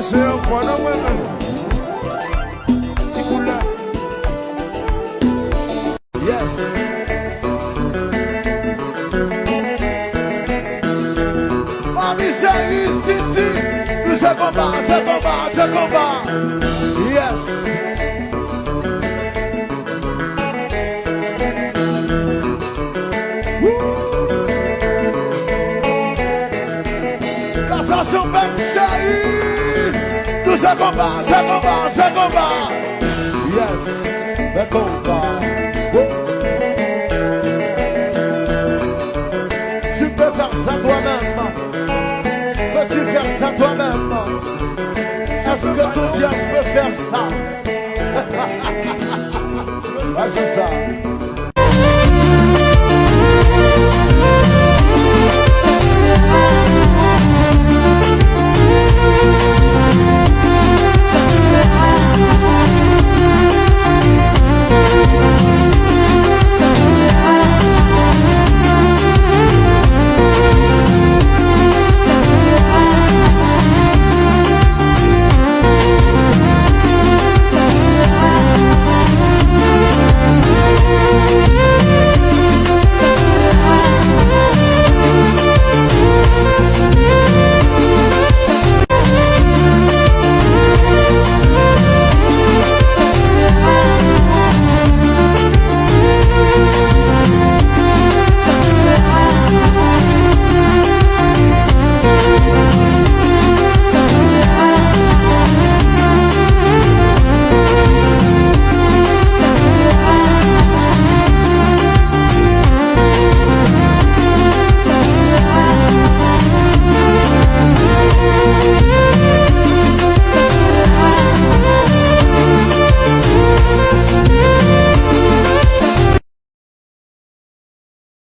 c'est un point de moi. Si vous là. Yes. Mami, c'est ici. Nous ce combat. Yes. Cassation même chérie. Nous ce combat. Yes, le combat. Tu peux faire ça toi-même. Peux-tu faire ça toi-même? Est-ce que ton Dieu peut faire ça? Ah, c'est ça.